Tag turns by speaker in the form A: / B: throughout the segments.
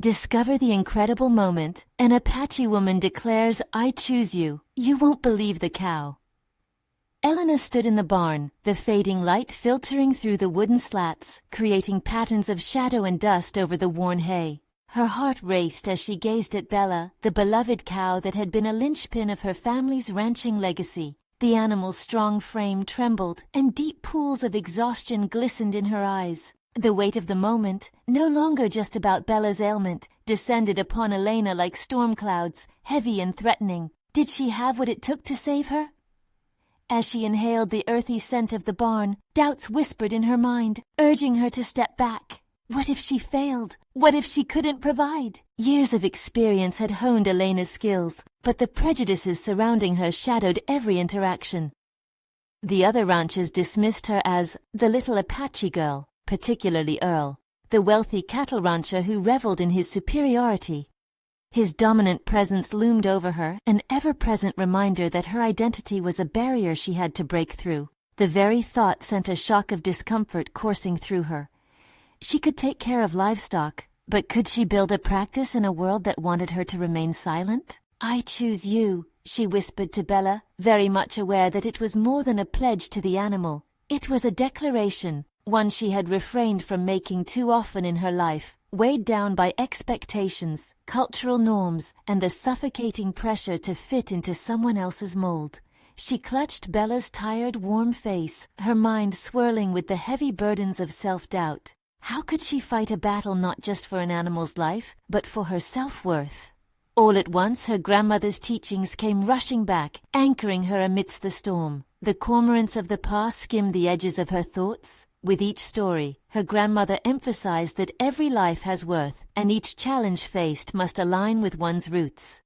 A: Discover the incredible moment. An Apache woman declares, "I choose you." You won't believe the cow. Elena stood in the barn, the fading light filtering through the wooden slats, creating patterns of shadow and dust over the worn hay. Her heart raced as she gazed at Bella, the beloved cow that had been a linchpin of her family's ranching legacy. The animal's strong frame trembled, and deep pools of exhaustion glistened in her eyes. The weight of the moment, no longer just about Bella's ailment, descended upon Elena like storm clouds, heavy and threatening. Did she have what it took to save her? As she inhaled the earthy scent of the barn, doubts whispered in her mind, urging her to step back. What if she failed? What if she couldn't provide? Years of experience had honed Elena's skills, but the prejudices surrounding her shadowed every interaction. The other ranchers dismissed her as the little Apache girl, particularly Earl, the wealthy cattle rancher who reveled in his superiority. His dominant presence loomed over her, an ever-present reminder that her identity was a barrier she had to break through. The very thought sent a shock of discomfort coursing through her. She could take care of livestock, but could she build a practice in a world that wanted her to remain silent? "I choose you," she whispered to Bella, very much aware that it was more than a pledge to the animal. It was a declaration, one she had refrained from making too often in her life. Weighed down by expectations, cultural norms, and the suffocating pressure to fit into someone else's mold. She clutched Bella's tired, warm face, her mind swirling with the heavy burdens of self-doubt. How could she fight a battle not just for an animal's life, but for her self-worth? All at once her grandmother's teachings came rushing back, anchoring her amidst the storm. The cormorants of the past skimmed the edges of her thoughts. With each story, her grandmother emphasized that every life has worth, and each challenge faced must align with one's roots.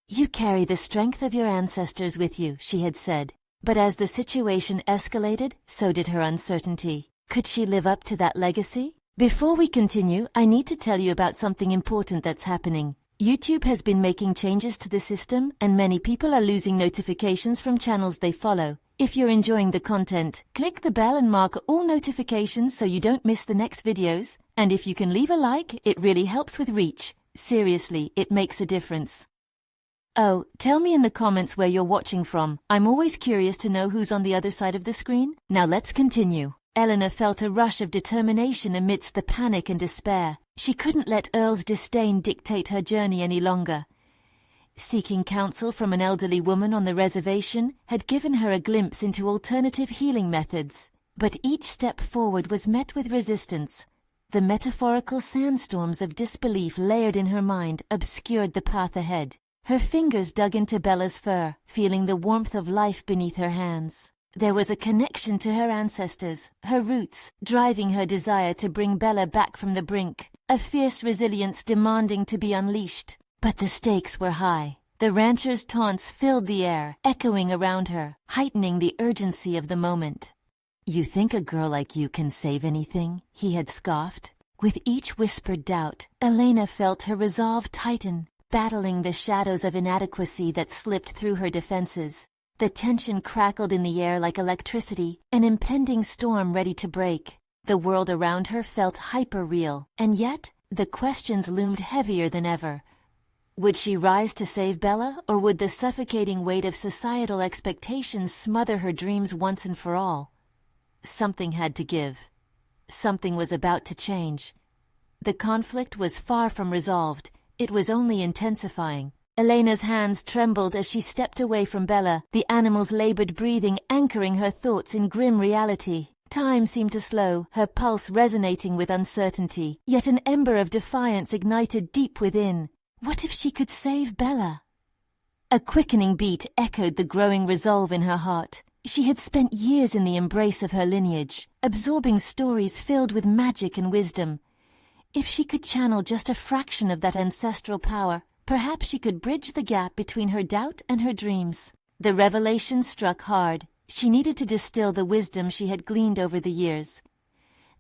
A: "You carry the strength of your ancestors with you," she had said. But as the situation escalated, so did her uncertainty. Could she live up to that legacy? Before we continue, I need to tell you about something important that's happening. YouTube has been making changes to the system, and many people are losing notifications from channels they follow. If you're enjoying the content, click the bell and mark all notifications so you don't miss the next videos. And if you can leave a like, it really helps with reach. Seriously, it makes a difference. Oh, tell me in the comments where you're watching from. I'm always curious to know who's on the other side of the screen. Now let's continue. Elena felt a rush of determination amidst the panic and despair. She couldn't let Earl's disdain dictate her journey any longer. Seeking counsel from an elderly woman on the reservation had given her a glimpse into alternative healing methods, but each step forward was met with resistance. The metaphorical sandstorms of disbelief layered in her mind obscured the path ahead. Her fingers dug into Bella's fur, feeling the warmth of life beneath her hands. There was a connection to her ancestors, her roots, driving her desire to bring Bella back from the brink, a fierce resilience demanding to be unleashed. But the stakes were high. The rancher's taunts filled the air, echoing around her, heightening the urgency of the moment. "You think a girl like you can save anything?" he had scoffed. With each whispered doubt, Elena felt her resolve tighten, battling the shadows of inadequacy that slipped through her defenses. The tension crackled in the air like electricity, an impending storm ready to break. The world around her felt hyper-real, and yet the questions loomed heavier than ever. Would she rise to save Bella, or would the suffocating weight of societal expectations smother her dreams once and for all? Something had to give. Something was about to change. The conflict was far from resolved. It was only intensifying. Elena's hands trembled as she stepped away from Bella, the animal's labored breathing anchoring her thoughts in grim reality. Time seemed to slow, her pulse resonating with uncertainty, yet an ember of defiance ignited deep within. What if she could save Bella? A quickening beat echoed the growing resolve in her heart. She had spent years in the embrace of her lineage, absorbing stories filled with magic and wisdom. If she could channel just a fraction of that ancestral power, perhaps she could bridge the gap between her doubt and her dreams. The revelation struck hard. She needed to distill the wisdom she had gleaned over the years.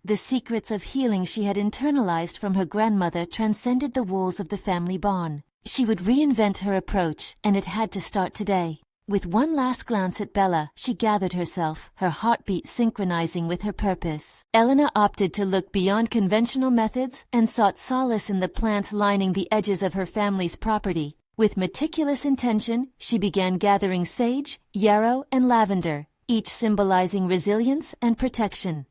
A: The secrets of healing she had internalized from her grandmother transcended the walls of the family barn. She would reinvent her approach, and it had to start today. With one last glance at Bella, she gathered herself, her heartbeat synchronizing with her purpose. Elena opted to look beyond conventional methods and sought solace in the plants lining the edges of her family's property. With meticulous intention, she began gathering sage, yarrow, and lavender, each symbolizing resilience and protection.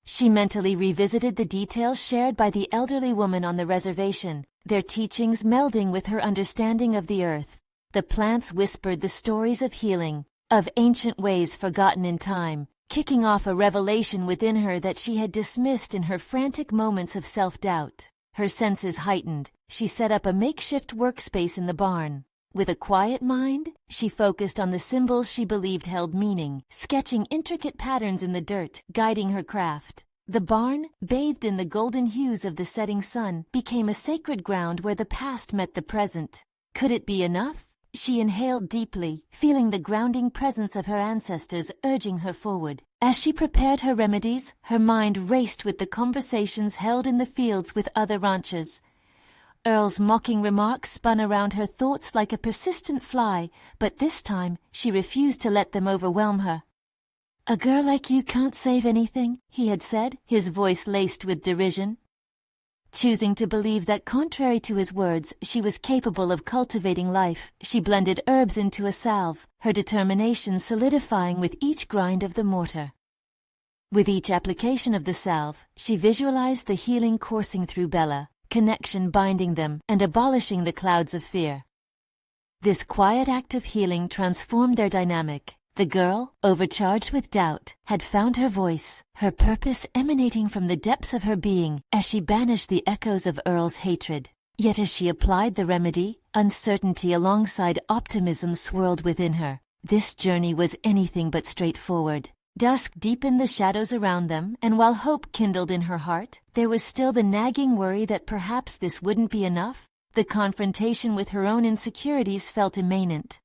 A: She mentally revisited the details shared by the elderly woman on the reservation, their teachings melding with her understanding of the earth. The plants whispered the stories of healing, of ancient ways forgotten in time, kicking off a revelation within her that she had dismissed in her frantic moments of self-doubt. Her senses heightened, she set up a makeshift workspace in the barn. With a quiet mind, she focused on the symbols she believed held meaning, sketching intricate patterns in the dirt, guiding her craft. The barn, bathed in the golden hues of the setting sun, became a sacred ground where the past met the present. Could it be enough? She inhaled deeply, feeling the grounding presence of her ancestors urging her forward. As she prepared her remedies, her mind raced with the conversations held in the fields with other ranchers. Earl's mocking remarks spun around her thoughts like a persistent fly, but this time she refused to let them overwhelm her. "A girl like you can't save anything," he had said, his voice laced with derision. Choosing to believe that contrary to his words, she was capable of cultivating life, she blended herbs into a salve, her determination solidifying with each grind of the mortar. With each application of the salve, she visualized the healing coursing through Bella, connection binding them and abolishing the clouds of fear. This quiet act of healing transformed their dynamic. The girl, overcharged with doubt, had found her voice, her purpose emanating from the depths of her being as she banished the echoes of Earl's hatred. Yet as she applied the remedy, uncertainty alongside optimism swirled within her. This journey was anything but straightforward. Dusk deepened the shadows around them, and while hope kindled in her heart, there was still the nagging worry that perhaps this wouldn't be enough. The confrontation with her own insecurities felt imminent.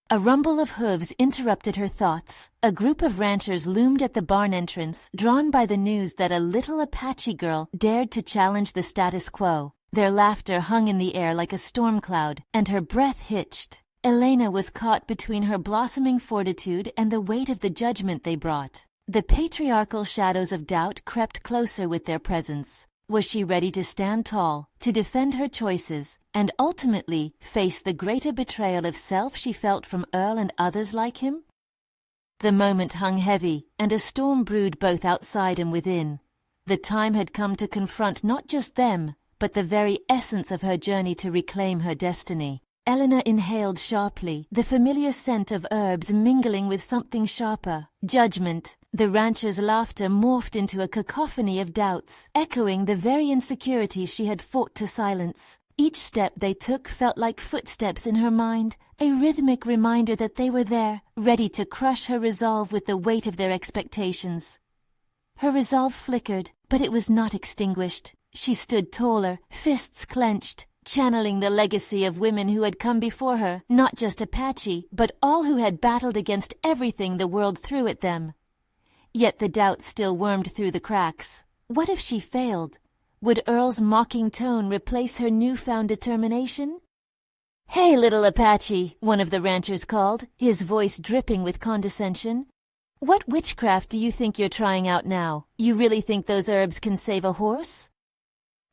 A: A rumble of hooves interrupted her thoughts. A group of ranchers loomed at the barn entrance, drawn by the news that a little Apache girl dared to challenge the status quo. Their laughter hung in the air like a storm cloud, and her breath hitched. Elena was caught between her blossoming fortitude and the weight of the judgment they brought. The patriarchal shadows of doubt crept closer with their presence. Was she ready to stand tall, to defend her choices, and ultimately face the greater betrayal of self she felt from Earl and others like him? The moment hung heavy, and a storm brewed both outside and within. The time had come to confront not just them, but the very essence of her journey to reclaim her destiny. Elena inhaled sharply, the familiar scent of herbs mingling with something sharper, judgment. The rancher's laughter morphed into a cacophony of doubts, echoing the very insecurities she had fought to silence. Each step they took felt like footsteps in her mind, a rhythmic reminder that they were there, ready to crush her resolve with the weight of their expectations. Her resolve flickered, but it was not extinguished. She stood taller, fists clenched, channeling the legacy of women who had come before her, not just Apache, but all who had battled against everything the world threw at them. Yet the doubt still wormed through the cracks. What if she failed? Would Earl's mocking tone replace her newfound determination? "Hey, little Apache," one of the ranchers called, his voice dripping with condescension. "What witchcraft do you think you're trying out now? You really think those herbs can save a horse?"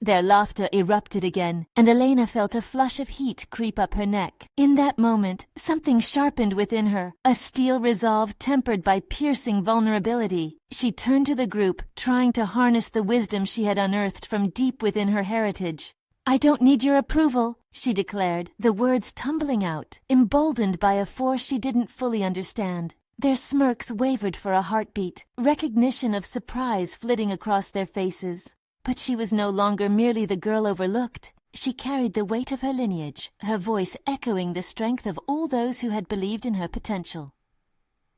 A: Their laughter erupted again, and Elena felt a flush of heat creep up her neck. In that moment, something sharpened within her, a steel resolve tempered by piercing vulnerability. She turned to the group, trying to harness the wisdom she had unearthed from deep within her heritage. "I don't need your approval," she declared, the words tumbling out, emboldened by a force she didn't fully understand. Their smirks wavered for a heartbeat, recognition of surprise flitting across their faces. But she was no longer merely the girl overlooked. She carried the weight of her lineage, her voice echoing the strength of all those who had believed in her potential.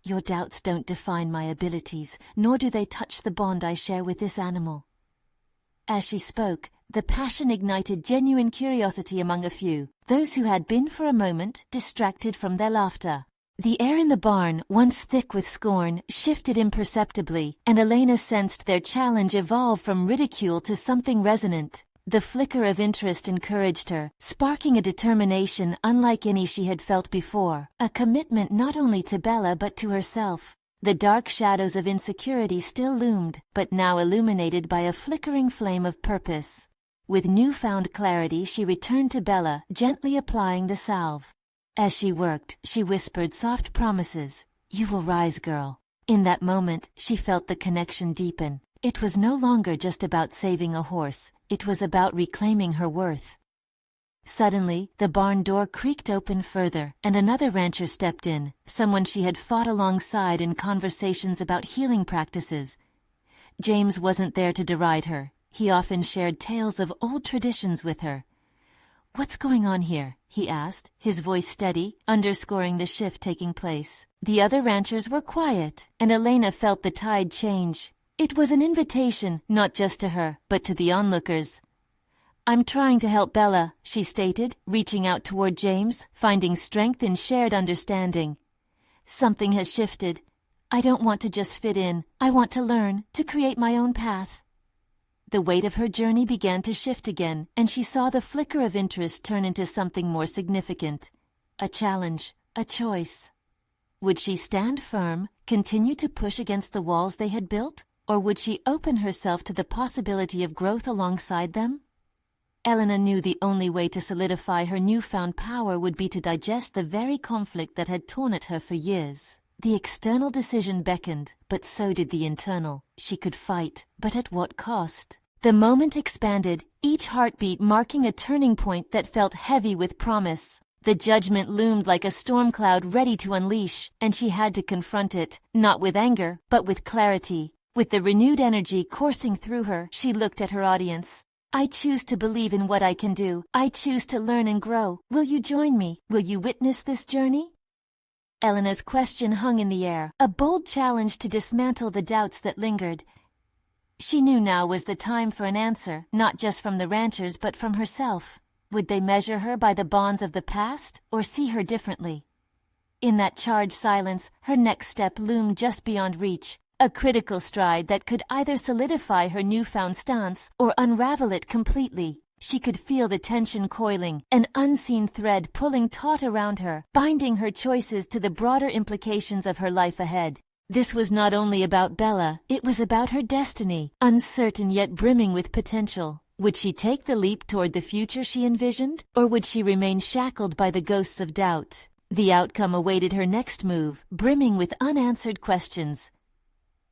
A: "Your doubts don't define my abilities, nor do they touch the bond I share with this animal." As she spoke, the passion ignited genuine curiosity among a few, those who had been for a moment distracted from their laughter. The air in the barn, once thick with scorn, shifted imperceptibly, and Elena sensed their challenge evolve from ridicule to something resonant. The flicker of interest encouraged her, sparking a determination unlike any she had felt before, a commitment not only to Bella but to herself. The dark shadows of insecurity still loomed, but now illuminated by a flickering flame of purpose. With newfound clarity she returned to Bella, gently applying the salve. As she worked, she whispered soft promises. "You will rise, girl." In that moment, she felt the connection deepen. It was no longer just about saving a horse, it was about reclaiming her worth. Suddenly, the barn door creaked open further, and another rancher stepped in, someone she had fought alongside in conversations about healing practices. James wasn't there to deride her. He often shared tales of old traditions with her. "What's going on here?" he asked, his voice steady, underscoring the shift taking place. The other ranchers were quiet, and Elena felt the tide change. It was an invitation, not just to her, but to the onlookers. "I'm trying to help Bella," she stated, reaching out toward James, finding strength in shared understanding. "Something has shifted. I don't want to just fit in. I want to learn, to create my own path." The weight of her journey began to shift again, and she saw the flicker of interest turn into something more significant. A challenge, a choice. Would she stand firm, continue to push against the walls they had built? Or would she open herself to the possibility of growth alongside them? Elena knew the only way to solidify her newfound power would be to digest the very conflict that had torn at her for years. The external decision beckoned, but so did the internal. She could fight, but at what cost? The moment expanded, each heartbeat marking a turning point that felt heavy with promise. The judgment loomed like a storm cloud ready to unleash, and she had to confront it, not with anger, but with clarity. With the renewed energy coursing through her, she looked at her audience. "I choose to believe in what I can do. I choose to learn and grow. Will you join me? Will you witness this journey?" Elena's question hung in the air, a bold challenge to dismantle the doubts that lingered. She knew now was the time for an answer, not just from the ranchers but from herself. Would they measure her by the bonds of the past, or see her differently? In that charged silence, her next step loomed just beyond reach. A critical stride that could either solidify her newfound stance or unravel it completely. She could feel the tension coiling, an unseen thread pulling taut around her, binding her choices to the broader implications of her life ahead. This was not only about Bella, it was about her destiny, uncertain yet brimming with potential. Would she take the leap toward the future she envisioned, or would she remain shackled by the ghosts of doubt? The outcome awaited her next move, brimming with unanswered questions.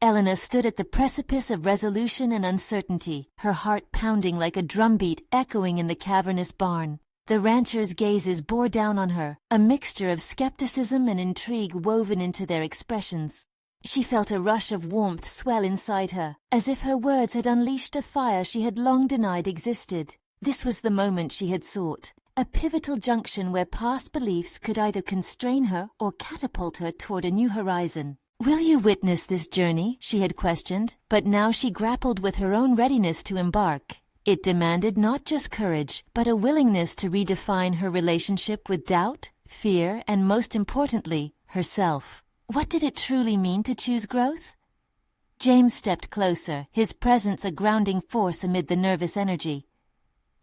A: Elena stood at the precipice of resolution and uncertainty, her heart pounding like a drumbeat echoing in the cavernous barn. The ranchers' gazes bore down on her, a mixture of skepticism and intrigue woven into their expressions. She felt a rush of warmth swell inside her, as if her words had unleashed a fire she had long denied existed. This was the moment she had sought, a pivotal junction where past beliefs could either constrain her or catapult her toward a new horizon. "Will you witness this journey?" she had questioned, but now she grappled with her own readiness to embark. It demanded not just courage, but a willingness to redefine her relationship with doubt, fear, and most importantly, herself. What did it truly mean to choose growth? James stepped closer, his presence a grounding force amid the nervous energy.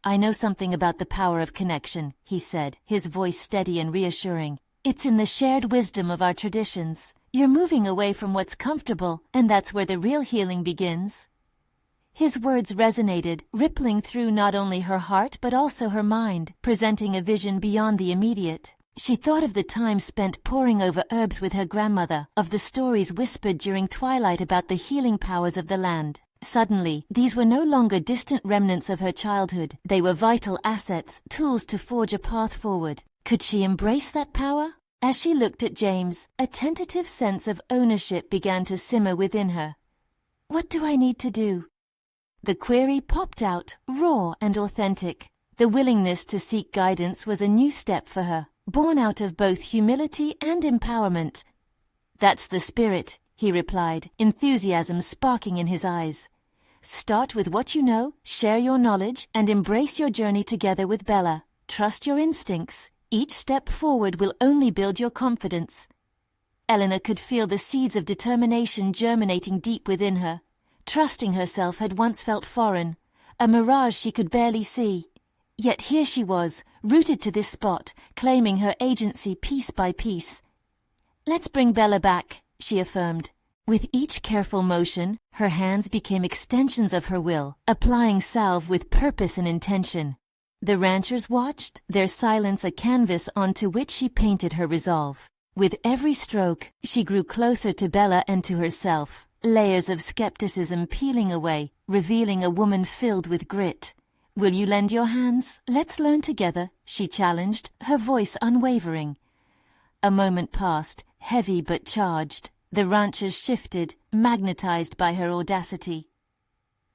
A: "I know something about the power of connection," he said, his voice steady and reassuring. "It's in the shared wisdom of our traditions. You're moving away from what's comfortable, and that's where the real healing begins." His words resonated, rippling through not only her heart but also her mind, presenting a vision beyond the immediate. She thought of the time spent poring over herbs with her grandmother, of the stories whispered during twilight about the healing powers of the land. Suddenly, these were no longer distant remnants of her childhood. They were vital assets, tools to forge a path forward. Could she embrace that power? As she looked at James, a tentative sense of ownership began to simmer within her. "What do I need to do?" The query popped out, raw and authentic. The willingness to seek guidance was a new step for her, born out of both humility and empowerment. "That's the spirit," he replied, enthusiasm sparking in his eyes. "Start with what you know, share your knowledge, and embrace your journey together with Bella. Trust your instincts. Each step forward will only build your confidence." Elena could feel the seeds of determination germinating deep within her. Trusting herself had once felt foreign, a mirage she could barely see. Yet here she was, rooted to this spot, claiming her agency piece by piece. "Let's bring Bella back," she affirmed. With each careful motion, her hands became extensions of her will, applying salve with purpose and intention. The ranchers watched, their silence a canvas onto which she painted her resolve. With every stroke, she grew closer to Bella and to herself, layers of skepticism peeling away, revealing a woman filled with grit. "Will you lend your hands? Let's learn together," she challenged, her voice unwavering. A moment passed, heavy but charged. The ranchers shifted, magnetized by her audacity.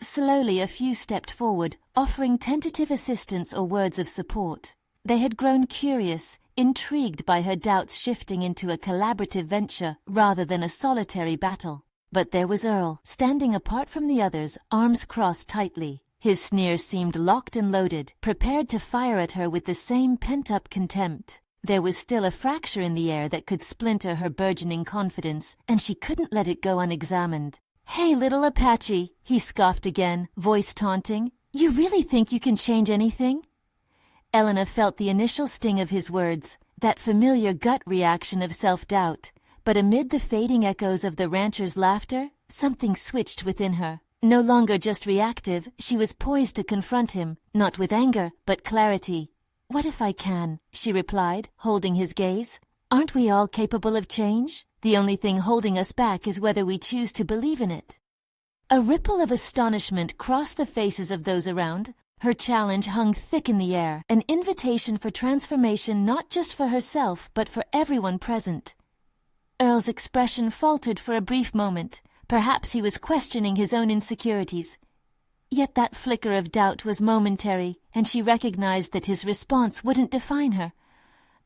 A: Slowly a few stepped forward, offering tentative assistance or words of support. They had grown curious, intrigued by her doubts shifting into a collaborative venture rather than a solitary battle. But there was Earl, standing apart from the others, arms crossed tightly. His sneer seemed locked and loaded, prepared to fire at her with the same pent-up contempt. There was still a fracture in the air that could splinter her burgeoning confidence, and she couldn't let it go unexamined. "Hey, little Apache," he scoffed again, voice taunting. "You really think you can change anything?" Elena felt the initial sting of his words, that familiar gut reaction of self-doubt. But amid the fading echoes of the rancher's laughter, something switched within her. No longer just reactive, she was poised to confront him, not with anger, but clarity. "What if I can?" she replied, holding his gaze. "Aren't we all capable of change? The only thing holding us back is whether we choose to believe in it." A ripple of astonishment crossed the faces of those around. Her challenge hung thick in the air, an invitation for transformation not just for herself, but for everyone present. Earl's expression faltered for a brief moment. Perhaps he was questioning his own insecurities. Yet that flicker of doubt was momentary, and she recognized that his response wouldn't define her.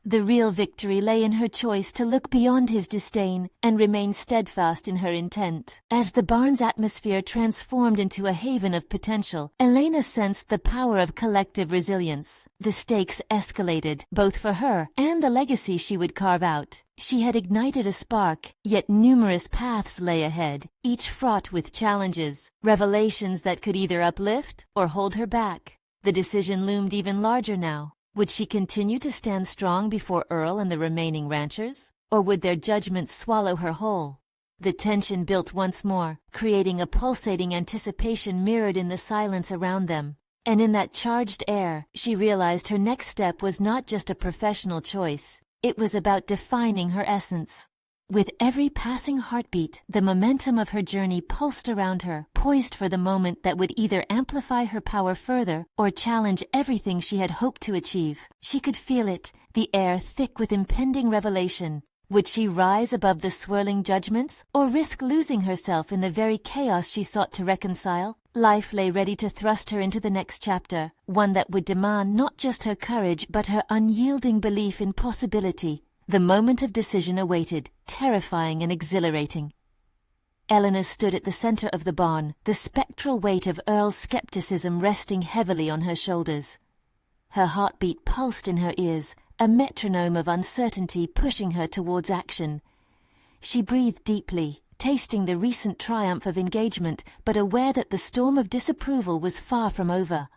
A: The real victory lay in her choice to look beyond his disdain and remain steadfast in her intent. As the barn's atmosphere transformed into a haven of potential, Elena sensed the power of collective resilience. The stakes escalated, both for her and the legacy she would carve out. She had ignited a spark, yet numerous paths lay ahead, each fraught with challenges, revelations that could either uplift or hold her back. The decision loomed even larger now. Would she continue to stand strong before Earl and the remaining ranchers? Or would their judgments swallow her whole? The tension built once more, creating a pulsating anticipation mirrored in the silence around them. And in that charged air, she realized her next step was not just a professional choice. It was about defining her essence. With every passing heartbeat, the momentum of her journey pulsed around her, poised for the moment that would either amplify her power further or challenge everything she had hoped to achieve. She could feel it, the air thick with impending revelation. Would she rise above the swirling judgments or risk losing herself in the very chaos she sought to reconcile? Life lay ready to thrust her into the next chapter, one that would demand not just her courage but her unyielding belief in possibility. The moment of decision awaited, terrifying and exhilarating. Elena stood at the center of the barn, the spectral weight of Earl's skepticism resting heavily on her shoulders. Her heartbeat pulsed in her ears, a metronome of uncertainty pushing her towards action. She breathed deeply, tasting the recent triumph of engagement, but aware that the storm of disapproval was far from over.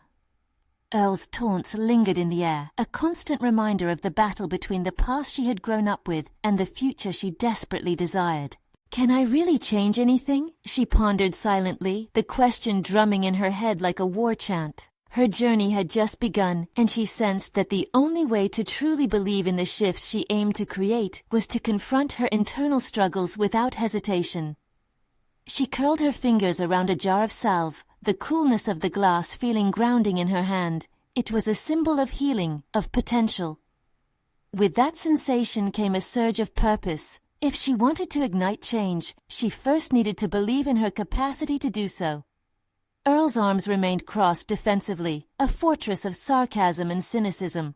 A: Earl's taunts lingered in the air, a constant reminder of the battle between the past she had grown up with and the future she desperately desired. "Can I really change anything?" she pondered silently, the question drumming in her head like a war chant. Her journey had just begun, and she sensed that the only way to truly believe in the shifts she aimed to create was to confront her internal struggles without hesitation. She curled her fingers around a jar of salve, the coolness of the glass feeling grounding in her hand. It was a symbol of healing, of potential. With that sensation came a surge of purpose. If she wanted to ignite change, she first needed to believe in her capacity to do so. Earl's arms remained crossed defensively, a fortress of sarcasm and cynicism.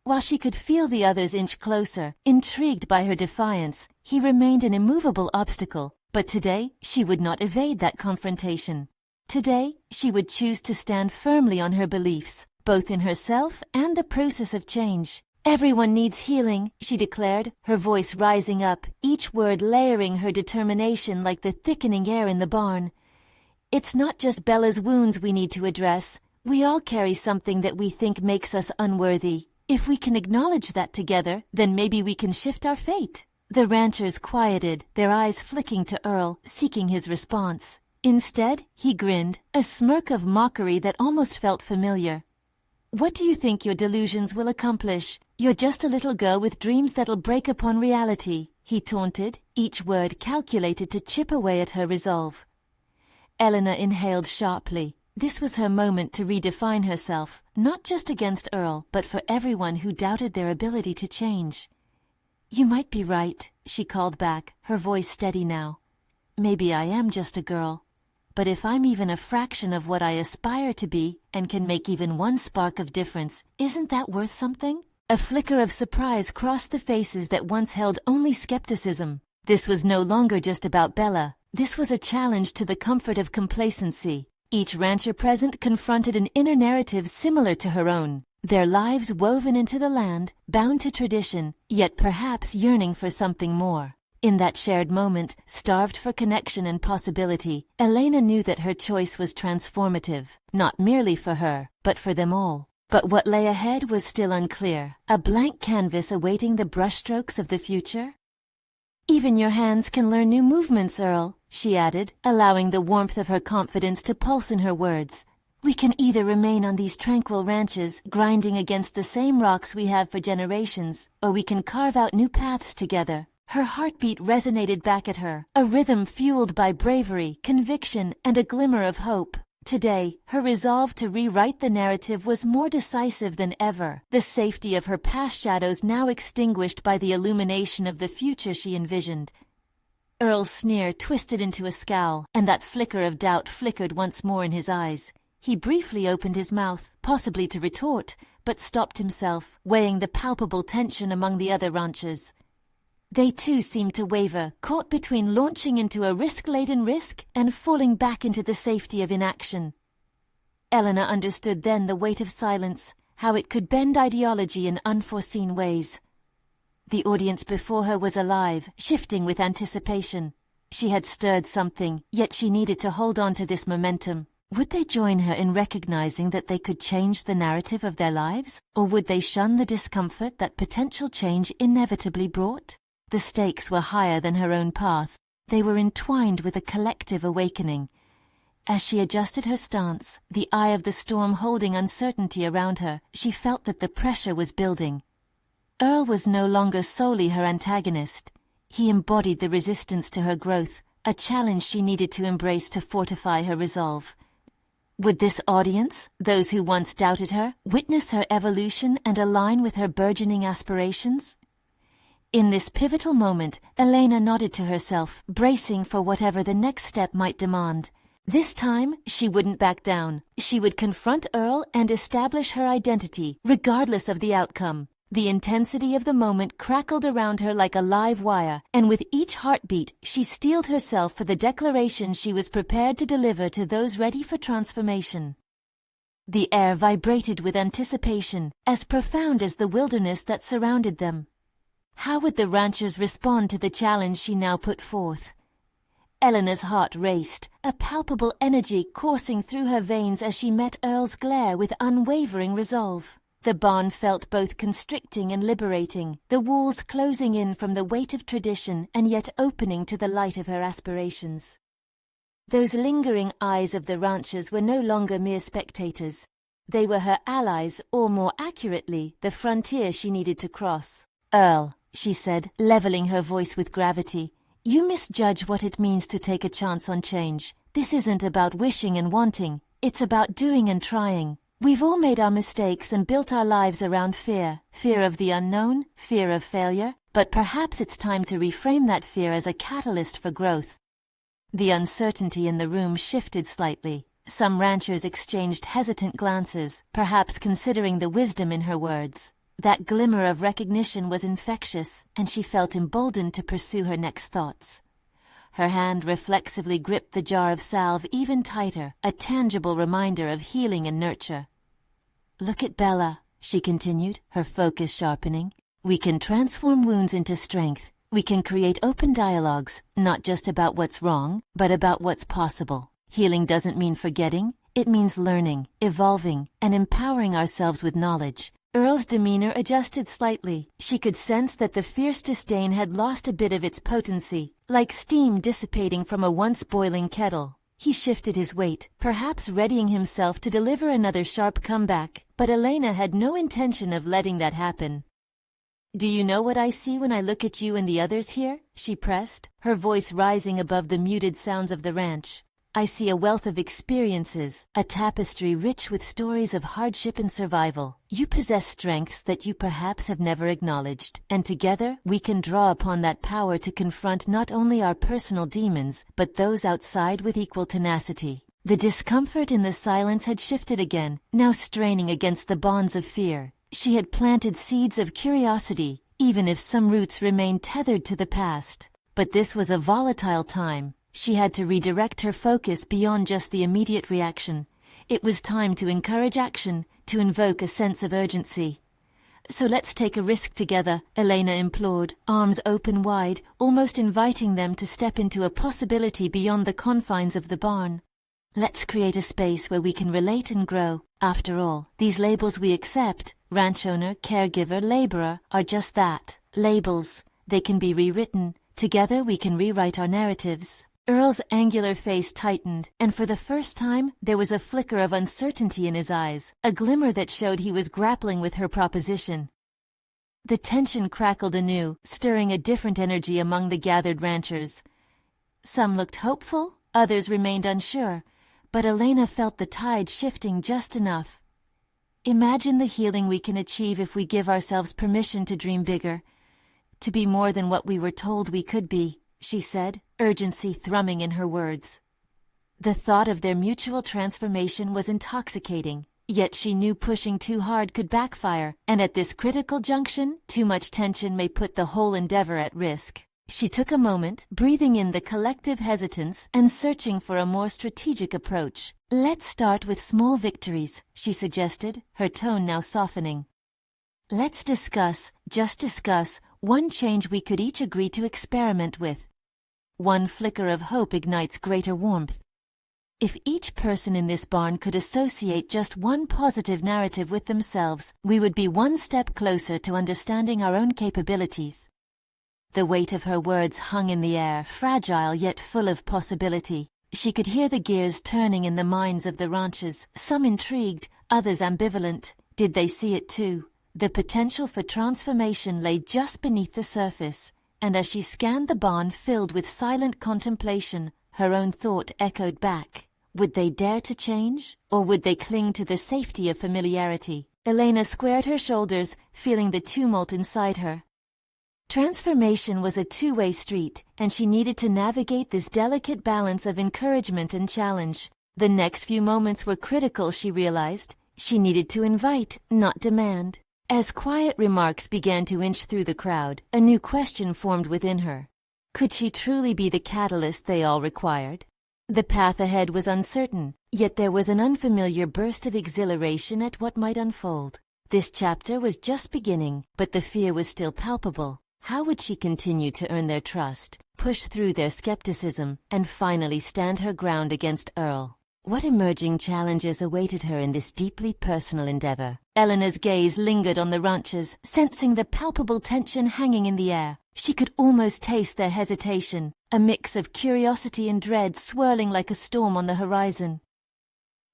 A: While she could feel the others inch closer, intrigued by her defiance, he remained an immovable obstacle. But today, she would not evade that confrontation. Today, she would choose to stand firmly on her beliefs, both in herself and the process of change. "Everyone needs healing," she declared, her voice rising up, each word layering her determination like the thickening air in the barn. It's not just Bella's wounds we need to address. We all carry something that we think makes us unworthy. If we can acknowledge that together, then maybe we can shift our fate." The ranchers quieted, their eyes flicking to Earl, seeking his response. Instead, he grinned, a smirk of mockery that almost felt familiar. "What do you think your delusions will accomplish? You're just a little girl with dreams that'll break upon reality," he taunted, each word calculated to chip away at her resolve. Elena inhaled sharply. This was her moment to redefine herself, not just against Earl, but for everyone who doubted their ability to change. "You might be right," she called back, her voice steady now. "Maybe I am just a girl. But if I'm even a fraction of what I aspire to be, and can make even one spark of difference, isn't that worth something?" A flicker of surprise crossed the faces that once held only skepticism. This was no longer just about Bella. This was a challenge to the comfort of complacency. Each rancher present confronted an inner narrative similar to her own, their lives woven into the land, bound to tradition, yet perhaps yearning for something more. In that shared moment, starved for connection and possibility, Elena knew that her choice was transformative, not merely for her, but for them all. But what lay ahead was still unclear, a blank canvas awaiting the brushstrokes of the future. "Even your hands can learn new movements, Earl," she added, allowing the warmth of her confidence to pulse in her words. "We can either remain on these tranquil ranches, grinding against the same rocks we have for generations, or we can carve out new paths together." Her heartbeat resonated back at her, a rhythm fueled by bravery, conviction, and a glimmer of hope. Today, her resolve to rewrite the narrative was more decisive than ever, the safety of her past shadows now extinguished by the illumination of the future she envisioned. Earl's sneer twisted into a scowl, and that flicker of doubt flickered once more in his eyes. He briefly opened his mouth, possibly to retort, but stopped himself, weighing the palpable tension among the other ranchers. They too seemed to waver, caught between launching into a risk-laden risk and falling back into the safety of inaction. Elena understood then the weight of silence, how it could bend ideology in unforeseen ways. The audience before her was alive, shifting with anticipation. She had stirred something, yet she needed to hold on to this momentum. Would they join her in recognizing that they could change the narrative of their lives, or would they shun the discomfort that potential change inevitably brought? The stakes were higher than her own path. They were entwined with a collective awakening. As she adjusted her stance, the eye of the storm holding uncertainty around her, she felt that the pressure was building. Earl was no longer solely her antagonist. He embodied the resistance to her growth, a challenge she needed to embrace to fortify her resolve. Would this audience, those who once doubted her, witness her evolution and align with her burgeoning aspirations? In this pivotal moment, Elena nodded to herself, bracing for whatever the next step might demand. This time, she wouldn't back down. She would confront Earl and establish her identity, regardless of the outcome. The intensity of the moment crackled around her like a live wire, and with each heartbeat, she steeled herself for the declaration she was prepared to deliver to those ready for transformation. The air vibrated with anticipation, as profound as the wilderness that surrounded them. How would the ranchers respond to the challenge she now put forth? Elena's heart raced, a palpable energy coursing through her veins as she met Earl's glare with unwavering resolve. The barn felt both constricting and liberating, the walls closing in from the weight of tradition and yet opening to the light of her aspirations. Those lingering eyes of the ranchers were no longer mere spectators. They were her allies, or more accurately, the frontier she needed to cross. "Earl," she said, leveling her voice with gravity, "you misjudge what it means to take a chance on change. This isn't about wishing and wanting. It's about doing and trying. We've all made our mistakes and built our lives around fear. Fear of the unknown, fear of failure. But perhaps it's time to reframe that fear as a catalyst for growth." The uncertainty in the room shifted slightly. Some ranchers exchanged hesitant glances, perhaps considering the wisdom in her words. That glimmer of recognition was infectious, and she felt emboldened to pursue her next thoughts. Her hand reflexively gripped the jar of salve even tighter, a tangible reminder of healing and nurture. "Look at Bella," she continued, her focus sharpening. "We can transform wounds into strength. We can create open dialogues, not just about what's wrong, but about what's possible." Healing doesn't mean forgetting, it means learning, evolving, and empowering ourselves with knowledge. Earl's demeanor adjusted slightly. She could sense that the fierce disdain had lost a bit of its potency, like steam dissipating from a once boiling kettle. He shifted his weight, perhaps readying himself to deliver another sharp comeback, but Elena had no intention of letting that happen. "Do you know what I see when I look at you and the others here?" she pressed, her voice rising above the muted sounds of the ranch. "I see a wealth of experiences, a tapestry rich with stories of hardship and survival. You possess strengths that you perhaps have never acknowledged, and together we can draw upon that power to confront not only our personal demons, but those outside with equal tenacity." The discomfort in the silence had shifted again, now straining against the bonds of fear. She had planted seeds of curiosity, even if some roots remained tethered to the past. But this was a volatile time. She had to redirect her focus beyond just the immediate reaction. It was time to encourage action, to invoke a sense of urgency. "So let's take a risk together," Elena implored, arms open wide, almost inviting them to step into a possibility beyond the confines of the barn. "Let's create a space where we can relate and grow. After all, these labels we accept, ranch owner, caregiver, laborer, are just that, labels. They can be rewritten. Together we can rewrite our narratives." Earl's angular face tightened, and for the first time there was a flicker of uncertainty in his eyes, a glimmer that showed he was grappling with her proposition. The tension crackled anew, stirring a different energy among the gathered ranchers. Some looked hopeful, others remained unsure, but Elena felt the tide shifting just enough. "Imagine the healing we can achieve if we give ourselves permission to dream bigger, to be more than what we were told we could be," she said, urgency thrumming in her words. The thought of their mutual transformation was intoxicating, yet she knew pushing too hard could backfire, and at this critical junction, too much tension may put the whole endeavor at risk. She took a moment, breathing in the collective hesitance and searching for a more strategic approach. "Let's start with small victories," she suggested, her tone now softening. "Let's just discuss, one change we could each agree to experiment with. One flicker of hope ignites greater warmth. If each person in this barn could associate just one positive narrative with themselves, we would be one step closer to understanding our own capabilities." The weight of her words hung in the air, fragile yet full of possibility. She could hear the gears turning in the minds of the ranchers, some intrigued, others ambivalent. Did they see it too? The potential for transformation lay just beneath the surface, and as she scanned the barn filled with silent contemplation, her own thought echoed back. Would they dare to change, or would they cling to the safety of familiarity? Elena squared her shoulders, feeling the tumult inside her. Transformation was a two-way street, and she needed to navigate this delicate balance of encouragement and challenge. The next few moments were critical, she realized. She needed to invite, not demand. As quiet remarks began to inch through the crowd, a new question formed within her. Could she truly be the catalyst they all required? The path ahead was uncertain, yet there was an unfamiliar burst of exhilaration at what might unfold. This chapter was just beginning, but the fear was still palpable. How would she continue to earn their trust, push through their skepticism, and finally stand her ground against Earl? What emerging challenges awaited her in this deeply personal endeavor? Elena's gaze lingered on the ranchers, sensing the palpable tension hanging in the air. She could almost taste their hesitation, a mix of curiosity and dread swirling like a storm on the horizon.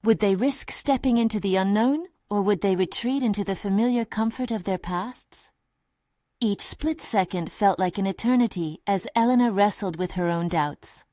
A: Would they risk stepping into the unknown, or would they retreat into the familiar comfort of their pasts? Each split second felt like an eternity as Elena wrestled with her own doubts.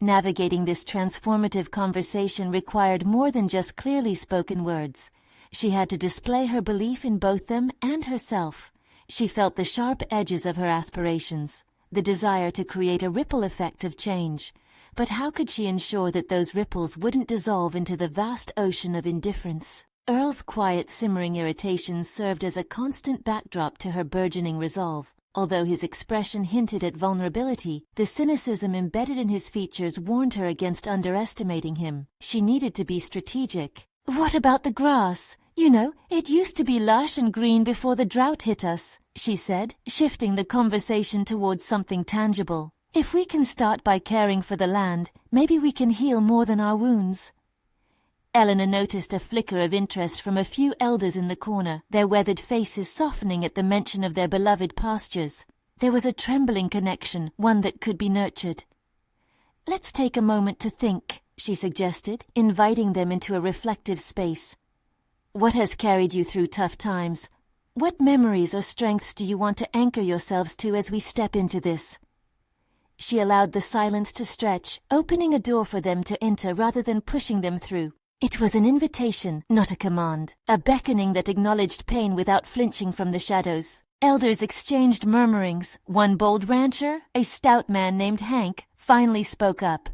A: Navigating this transformative conversation required more than just clearly spoken words. She had to display her belief in both them and herself. She felt the sharp edges of her aspirations, the desire to create a ripple effect of change. But how could she ensure that those ripples wouldn't dissolve into the vast ocean of indifference? Earl's quiet, simmering irritation served as a constant backdrop to her burgeoning resolve. Although his expression hinted at vulnerability, the cynicism embedded in his features warned her against underestimating him. She needed to be strategic. "What about the grass? You know, it used to be lush and green before the drought hit us," she said, shifting the conversation towards something tangible. If we can start by caring for the land, maybe we can heal more than our wounds. Elena noticed a flicker of interest from a few elders in the corner, their weathered faces softening at the mention of their beloved pastures. There was a trembling connection, one that could be nurtured. "Let's take a moment to think," she suggested, inviting them into a reflective space. "What has carried you through tough times? What memories or strengths do you want to anchor yourselves to as we step into this?" She allowed the silence to stretch, opening a door for them to enter rather than pushing them through. It was an invitation, not a command, a beckoning that acknowledged pain without flinching from the shadows. Elders exchanged murmurings. One bold rancher, a stout man named Hank, finally spoke up.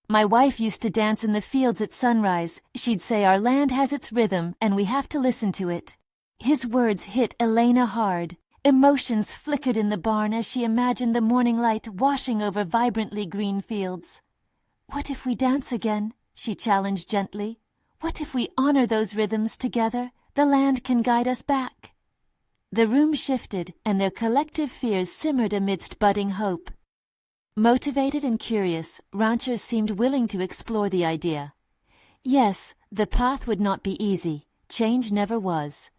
A: "My wife used to dance in the fields at sunrise. She'd say our land has its rhythm and we have to listen to it." His words hit Elena hard. Emotions flickered in the barn as she imagined the morning light washing over vibrantly green fields. "What if we dance again?" she challenged gently. "What if we honor those rhythms together? The land can guide us back." The room shifted, and their collective fears simmered amidst budding hope. Motivated and curious, ranchers seemed willing to explore the idea. Yes, the path would not be easy. Change never was.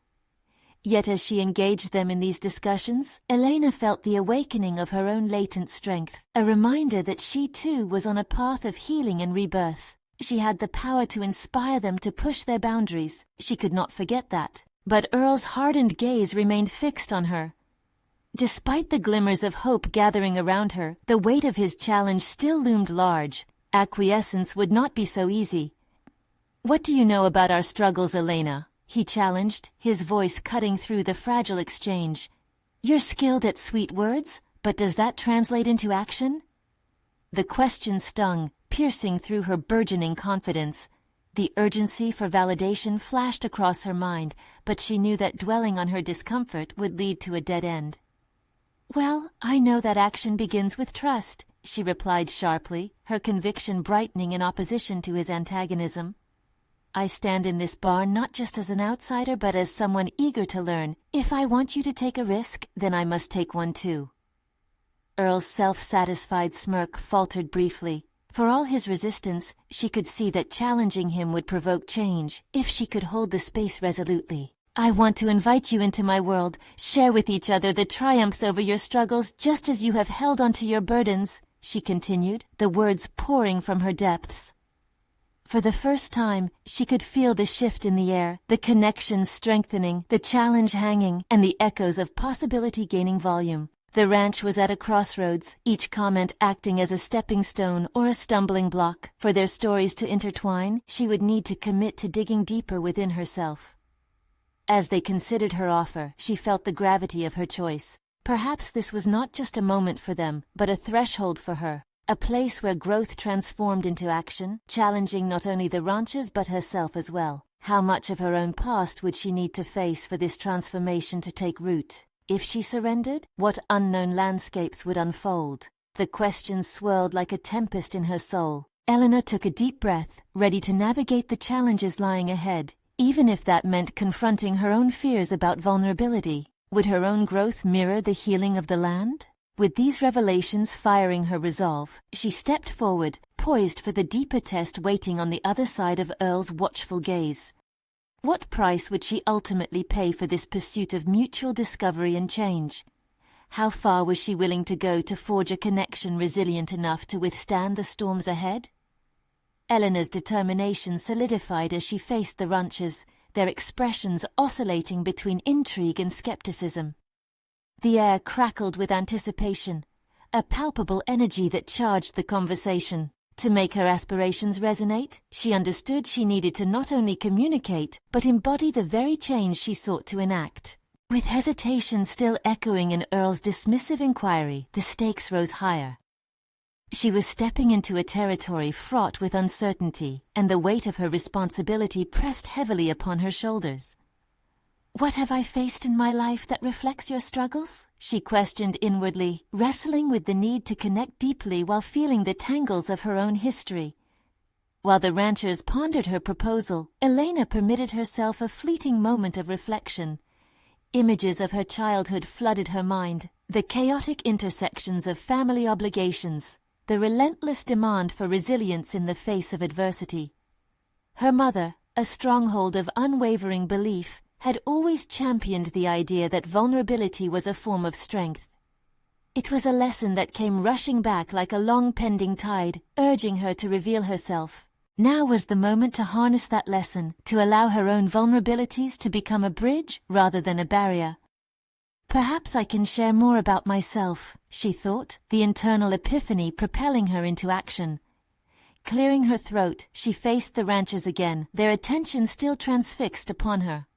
A: Yet as she engaged them in these discussions, Elena felt the awakening of her own latent strength, a reminder that she too was on a path of healing and rebirth. She had the power to inspire them to push their boundaries. She could not forget that. But Earl's hardened gaze remained fixed on her. Despite the glimmers of hope gathering around her, the weight of his challenge still loomed large. Acquiescence would not be so easy. "What do you know about our struggles, Elena?" he challenged, his voice cutting through the fragile exchange. "You're skilled at sweet words, but does that translate into action?" The question stung, piercing through her burgeoning confidence. The urgency for validation flashed across her mind, but she knew that dwelling on her discomfort would lead to a dead end. "Well, I know that action begins with trust," she replied sharply, her conviction brightening in opposition to his antagonism. "I stand in this barn not just as an outsider, but as someone eager to learn. If I want you to take a risk, then I must take one too." Earl's self-satisfied smirk faltered briefly. For all his resistance, she could see that challenging him would provoke change, if she could hold the space resolutely. "I want to invite you into my world, share with each other the triumphs over your struggles just as you have held onto your burdens," she continued, the words pouring from her depths. For the first time, she could feel the shift in the air, the connection strengthening, the challenge hanging, and the echoes of possibility gaining volume. The ranch was at a crossroads, each comment acting as a stepping stone or a stumbling block. For their stories to intertwine, she would need to commit to digging deeper within herself. As they considered her offer, she felt the gravity of her choice. Perhaps this was not just a moment for them, but a threshold for her. A place where growth transformed into action, challenging not only the ranchers but herself as well. How much of her own past would she need to face for this transformation to take root? If she surrendered, what unknown landscapes would unfold? The questions swirled like a tempest in her soul. Elena took a deep breath, ready to navigate the challenges lying ahead, even if that meant confronting her own fears about vulnerability. Would her own growth mirror the healing of the land? With these revelations firing her resolve, she stepped forward, poised for the deeper test waiting on the other side of Earl's watchful gaze. What price would she ultimately pay for this pursuit of mutual discovery and change? How far was she willing to go to forge a connection resilient enough to withstand the storms ahead? Elena's determination solidified as she faced the ranchers, their expressions oscillating between intrigue and skepticism. The air crackled with anticipation, a palpable energy that charged the conversation. To make her aspirations resonate, she understood she needed to not only communicate, but embody the very change she sought to enact. With hesitation still echoing in Earl's dismissive inquiry, the stakes rose higher. She was stepping into a territory fraught with uncertainty, and the weight of her responsibility pressed heavily upon her shoulders. "What have I faced in my life that reflects your struggles?" she questioned inwardly, wrestling with the need to connect deeply while feeling the tangles of her own history. While the ranchers pondered her proposal, Elena permitted herself a fleeting moment of reflection. Images of her childhood flooded her mind, the chaotic intersections of family obligations, the relentless demand for resilience in the face of adversity. Her mother, a stronghold of unwavering belief, had always championed the idea that vulnerability was a form of strength. It was a lesson that came rushing back like a long-pending tide, urging her to reveal herself. Now was the moment to harness that lesson, to allow her own vulnerabilities to become a bridge rather than a barrier. Perhaps I can share more about myself, she thought, the internal epiphany propelling her into action. Clearing her throat, she faced the ranchers again, their attention still transfixed upon her.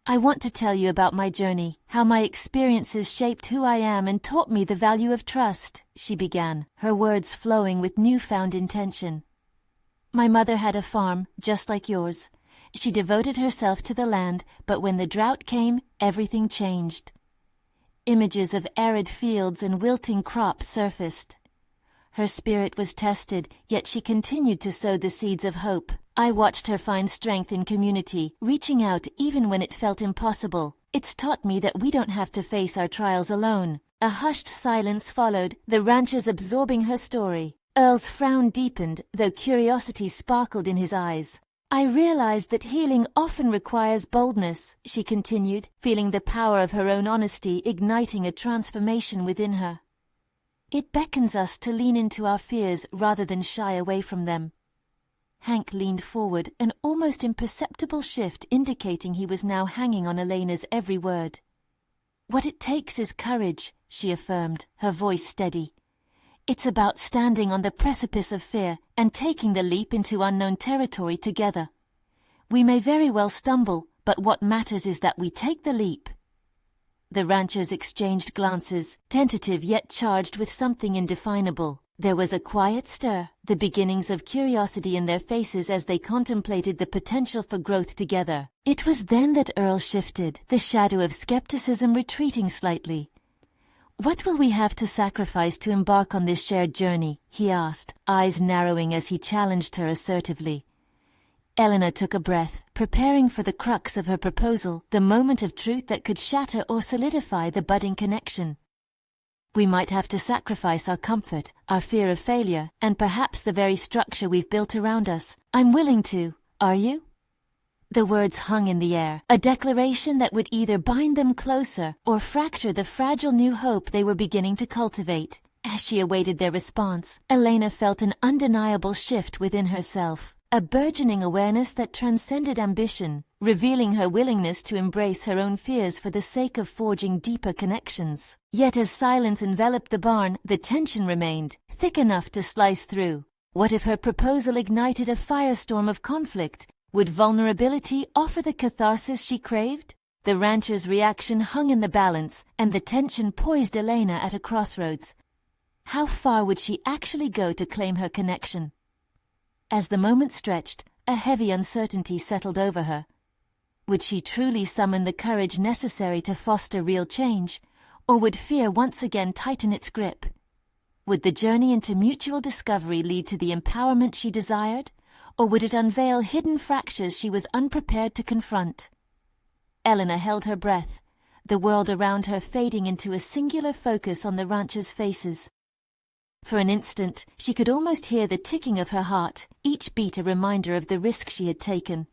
A: I want to tell you about my journey, how my experiences shaped who I am and taught me the value of trust, she began, her words flowing with newfound intention. My mother had a farm, just like yours. She devoted herself to the land, but when the drought came, everything changed. Images of arid fields and wilting crops surfaced. Her spirit was tested, yet she continued to sow the seeds of hope. I watched her find strength in community, reaching out even when it felt impossible. It's taught me that we don't have to face our trials alone. A hushed silence followed, the ranchers absorbing her story. Earl's frown deepened, though curiosity sparkled in his eyes. I realized that healing often requires boldness, she continued, feeling the power of her own honesty igniting a transformation within her. It beckons us to lean into our fears rather than shy away from them. Hank leaned forward, an almost imperceptible shift indicating he was now hanging on Elena's every word. What it takes is courage, she affirmed, her voice steady. It's about standing on the precipice of fear and taking the leap into unknown territory together. We may very well stumble, but what matters is that we take the leap. The ranchers exchanged glances, tentative yet charged with something indefinable. There was a quiet stir, the beginnings of curiosity in their faces as they contemplated the potential for growth together. It was then that Earl shifted, the shadow of skepticism retreating slightly. What will we have to sacrifice to embark on this shared journey? He asked, eyes narrowing as he challenged her assertively. Elena took a breath, preparing for the crux of her proposal, the moment of truth that could shatter or solidify the budding connection. We might have to sacrifice our comfort, our fear of failure, and perhaps the very structure we've built around us. I'm willing to. Are you? The words hung in the air, a declaration that would either bind them closer or fracture the fragile new hope they were beginning to cultivate. As she awaited their response, Elena felt an undeniable shift within herself, a burgeoning awareness that transcended ambition, revealing her willingness to embrace her own fears for the sake of forging deeper connections. Yet as silence enveloped the barn, the tension remained, thick enough to slice through. What if her proposal ignited a firestorm of conflict? Would vulnerability offer the catharsis she craved? The rancher's reaction hung in the balance, and the tension poised Elena at a crossroads. How far would she actually go to claim her connection? As the moment stretched, a heavy uncertainty settled over her. Would she truly summon the courage necessary to foster real change, or would fear once again tighten its grip? Would the journey into mutual discovery lead to the empowerment she desired, or would it unveil hidden fractures she was unprepared to confront? Elena held her breath, the world around her fading into a singular focus on the ranchers' faces. For an instant, she could almost hear the ticking of her heart, each beat a reminder of the risk she had taken.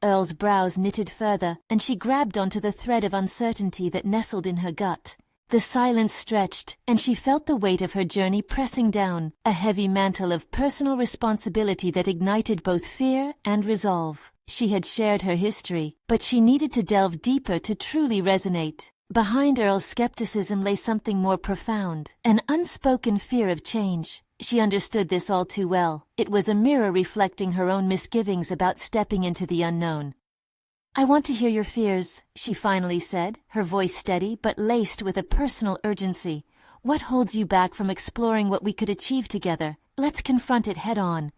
A: Earl's brows knitted further, and she grabbed onto the thread of uncertainty that nestled in her gut. The silence stretched, and she felt the weight of her journey pressing down, a heavy mantle of personal responsibility that ignited both fear and resolve. She had shared her history, but she needed to delve deeper to truly resonate. Behind Earl's skepticism lay something more profound, an unspoken fear of change. She understood this all too well. It was a mirror reflecting her own misgivings about stepping into the unknown. I want to hear your fears, she finally said, her voice steady but laced with a personal urgency. What holds you back from exploring what we could achieve together? Let's confront it head on.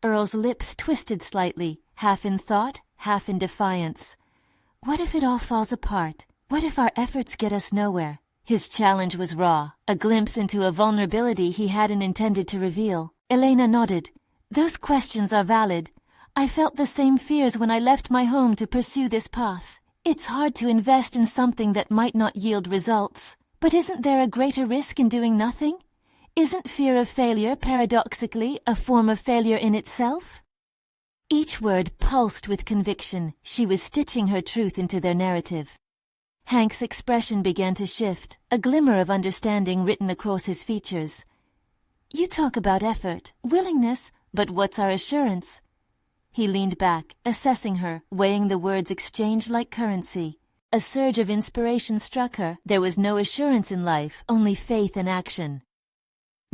A: Earl's lips twisted slightly, half in thought, half in defiance. What if it all falls apart? What if our efforts get us nowhere? His challenge was raw, a glimpse into a vulnerability he hadn't intended to reveal. Elena nodded. Those questions are valid. I felt the same fears when I left my home to pursue this path. It's hard to invest in something that might not yield results. But isn't there a greater risk in doing nothing? Isn't fear of failure, paradoxically, a form of failure in itself? Each word pulsed with conviction. She was stitching her truth into their narrative. Hank's expression began to shift, a glimmer of understanding written across his features. You talk about effort, willingness, but what's our assurance? He leaned back, assessing her, weighing the words exchanged like currency. A surge of inspiration struck her. There was no assurance in life, only faith and action.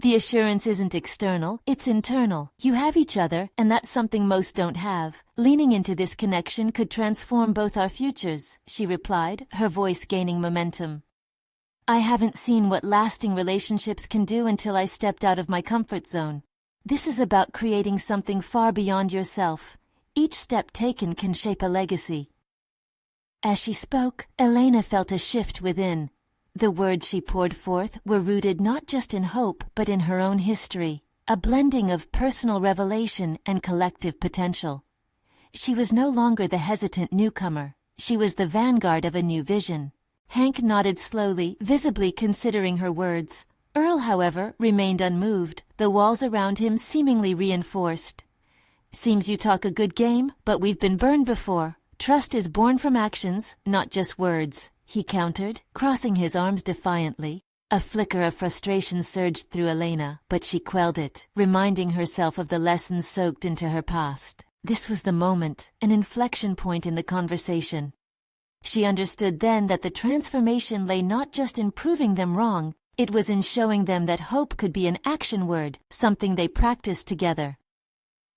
A: The assurance isn't external, it's internal. You have each other, and that's something most don't have. Leaning into this connection could transform both our futures, she replied, her voice gaining momentum. I haven't seen what lasting relationships can do until I stepped out of my comfort zone. This is about creating something far beyond yourself. Each step taken can shape a legacy. As she spoke, Elena felt a shift within. The words she poured forth were rooted not just in hope, but in her own history, a blending of personal revelation and collective potential. She was no longer the hesitant newcomer. She was the vanguard of a new vision. Hank nodded slowly, visibly considering her words. Earl, however, remained unmoved, the walls around him seemingly reinforced. Seems you talk a good game, but we've been burned before. Trust is born from actions, not just words, he countered, crossing his arms defiantly. A flicker of frustration surged through Elena, but she quelled it, reminding herself of the lessons soaked into her past. This was the moment, an inflection point in the conversation. She understood then that the transformation lay not just in proving them wrong, it was in showing them that hope could be an action word, something they practiced together.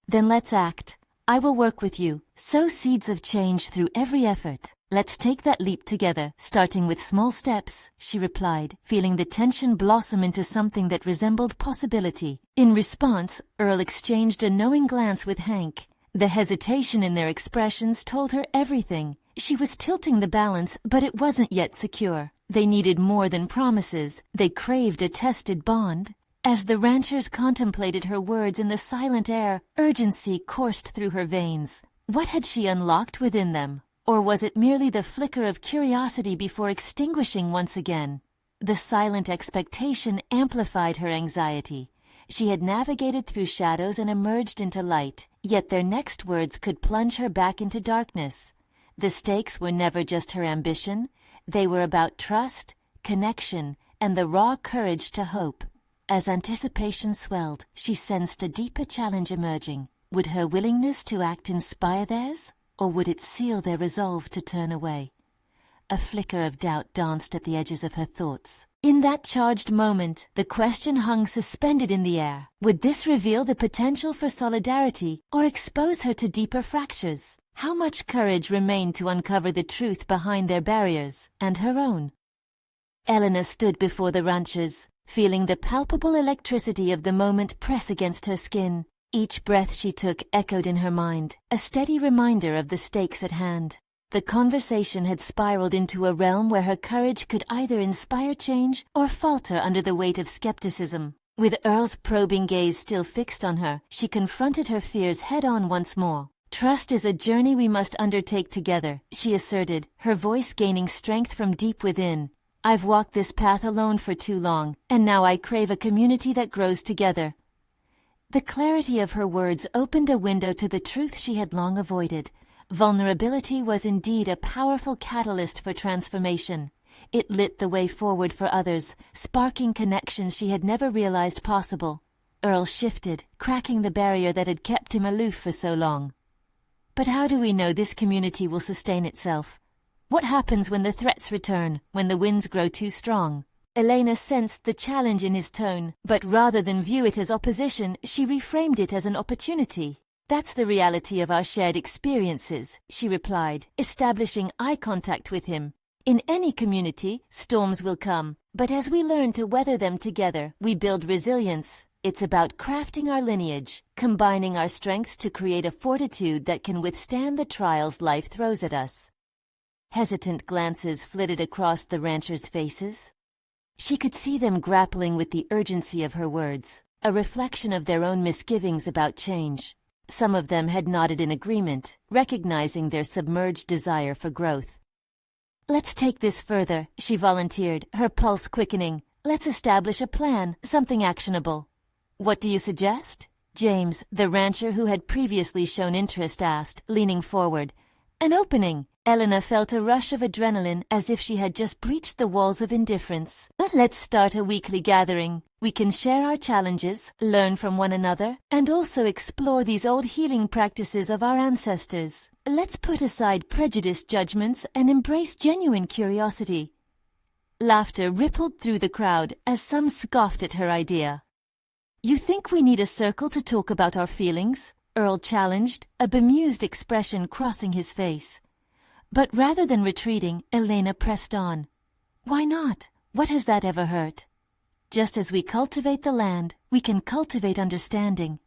A: Then let's act. I will work with you, sow seeds of change through every effort. Let's take that leap together, starting with small steps, she replied, feeling the tension blossom into something that resembled possibility. In response, Earl exchanged a knowing glance with Hank. The hesitation in their expressions told her everything. She was tilting the balance, but it wasn't yet secure. They needed more than promises. They craved a tested bond. As the ranchers contemplated her words in the silent air, urgency coursed through her veins. What had she unlocked within them? Or was it merely the flicker of curiosity before extinguishing once again? The silent expectation amplified her anxiety. She had navigated through shadows and emerged into light, yet their next words could plunge her back into darkness. The stakes were never just her ambition. They were about trust, connection, and the raw courage to hope. As anticipation swelled, she sensed a deeper challenge emerging. Would her willingness to act inspire theirs, or would it seal their resolve to turn away? A flicker of doubt danced at the edges of her thoughts. In that charged moment, the question hung suspended in the air. Would this reveal the potential for solidarity, or expose her to deeper fractures? How much courage remained to uncover the truth behind their barriers, and her own? Elena stood before the ranchers, feeling the palpable electricity of the moment press against her skin. Each breath she took echoed in her mind, a steady reminder of the stakes at hand. The conversation had spiraled into a realm where her courage could either inspire change or falter under the weight of skepticism. With Earl's probing gaze still fixed on her, she confronted her fears head-on once more. Trust is a journey we must undertake together, she asserted, her voice gaining strength from deep within. I've walked this path alone for too long, and now I crave a community that grows together. The clarity of her words opened a window to the truth she had long avoided. Vulnerability was indeed a powerful catalyst for transformation. It lit the way forward for others, sparking connections she had never realized possible. Earl shifted, cracking the barrier that had kept him aloof for so long. But how do we know this community will sustain itself? What happens when the threats return, when the winds grow too strong? Elena sensed the challenge in his tone, but rather than view it as opposition, she reframed it as an opportunity. That's the reality of our shared experiences, she replied, establishing eye contact with him. In any community, storms will come, but as we learn to weather them together, we build resilience. It's about crafting our lineage, combining our strengths to create a fortitude that can withstand the trials life throws at us. Hesitant glances flitted across the ranchers' faces. She could see them grappling with the urgency of her words, a reflection of their own misgivings about change. Some of them had nodded in agreement, recognizing their submerged desire for growth. Let's take this further, she volunteered, her pulse quickening. Let's establish a plan, something actionable. What do you suggest? James, the rancher who had previously shown interest, asked, leaning forward. An opening. Elena felt a rush of adrenaline as if she had just breached the walls of indifference. Let's start a weekly gathering. We can share our challenges, learn from one another, and also explore these old healing practices of our ancestors. Let's put aside prejudiced judgments and embrace genuine curiosity. Laughter rippled through the crowd as some scoffed at her idea. You think we need a circle to talk about our feelings? Earl challenged, a bemused expression crossing his face. But rather than retreating, Elena pressed on. Why not? What has that ever hurt? Just as we cultivate the land, we can cultivate understanding.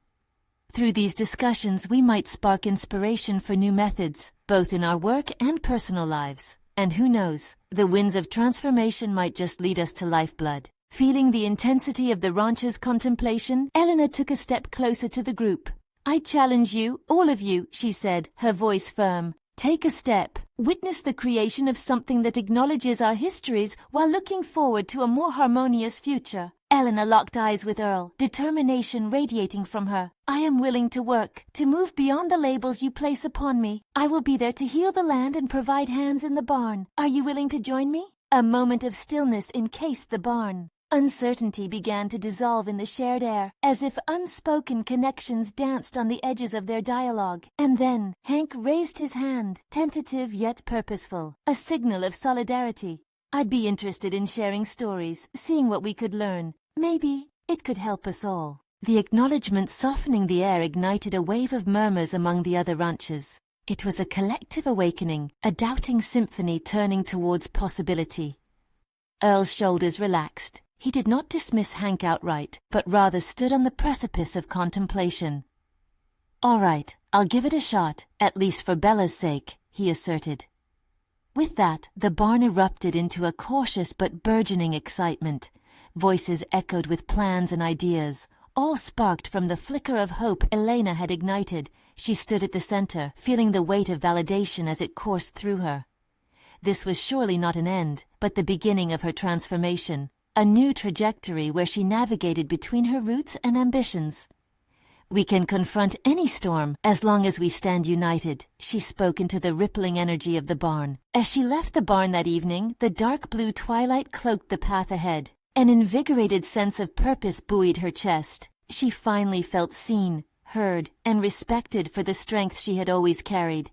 A: Through these discussions, we might spark inspiration for new methods, both in our work and personal lives. And who knows, the winds of transformation might just lead us to lifeblood. Feeling the intensity of the rancher's contemplation, Elena took a step closer to the group. I challenge you, all of you, she said, her voice firm. Take a step. Witness the creation of something that acknowledges our histories while looking forward to a more harmonious future. Elena locked eyes with Earl, determination radiating from her. I am willing to work, to move beyond the labels you place upon me. I will be there to heal the land and provide hands in the barn. Are you willing to join me? A moment of stillness encased the barn. Uncertainty began to dissolve in the shared air, as if unspoken connections danced on the edges of their dialogue. And then, Hank raised his hand, tentative yet purposeful, a signal of solidarity. I'd be interested in sharing stories, seeing what we could learn. Maybe it could help us all. The acknowledgement softening the air ignited a wave of murmurs among the other ranchers. It was a collective awakening, a doubting symphony turning towards possibility. Earl's shoulders relaxed. He did not dismiss Hank outright, but rather stood on the precipice of contemplation. All right, I'll give it a shot, at least for Bella's sake, he asserted. With that, the barn erupted into a cautious but burgeoning excitement. Voices echoed with plans and ideas, all sparked from the flicker of hope Elena had ignited. She stood at the center, feeling the weight of validation as it coursed through her. This was surely not an end, but the beginning of her transformation. A new trajectory where she navigated between her roots and ambitions. We can confront any storm as long as we stand united, she spoke into the rippling energy of the barn. As she left the barn that evening, the dark blue twilight cloaked the path ahead. An invigorated sense of purpose buoyed her chest. She finally felt seen, heard, and respected for the strength she had always carried.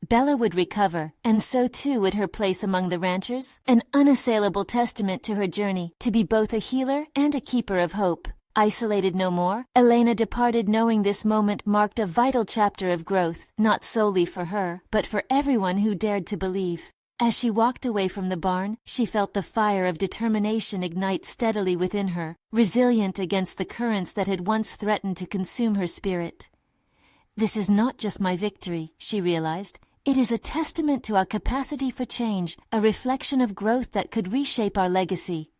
A: Bella would recover, and so too would her place among the ranchers, an unassailable testament to her journey, to be both a healer and a keeper of hope. Isolated no more, Elena departed knowing this moment marked a vital chapter of growth, not solely for her, but for everyone who dared to believe. As she walked away from the barn, she felt the fire of determination ignite steadily within her, resilient against the currents that had once threatened to consume her spirit. This is not just my victory, she realized. It is a testament to our capacity for change, a reflection of growth that could reshape our legacy.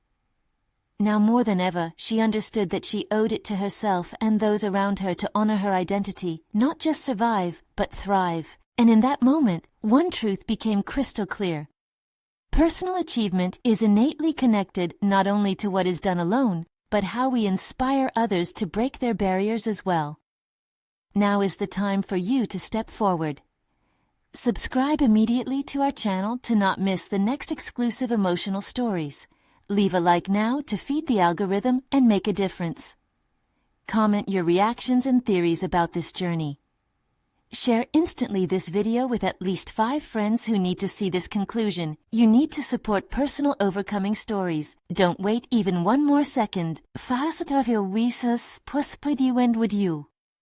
A: Now more than ever, she understood that she owed it to herself and those around her to honor her identity, not just survive, but thrive. And in that moment, one truth became crystal clear. Personal achievement is innately connected not only to what is done alone, but how we inspire others to break their barriers as well. Now is the time for you to step forward. Subscribe immediately to our channel to not miss the next exclusive emotional stories. Leave a like now to feed the algorithm and make a difference. Comment your reactions and theories about this journey. Share instantly this video with at least 5 friends who need to see this conclusion. You need to support personal overcoming stories. Don't wait even one more second. Fast of your resource, with you.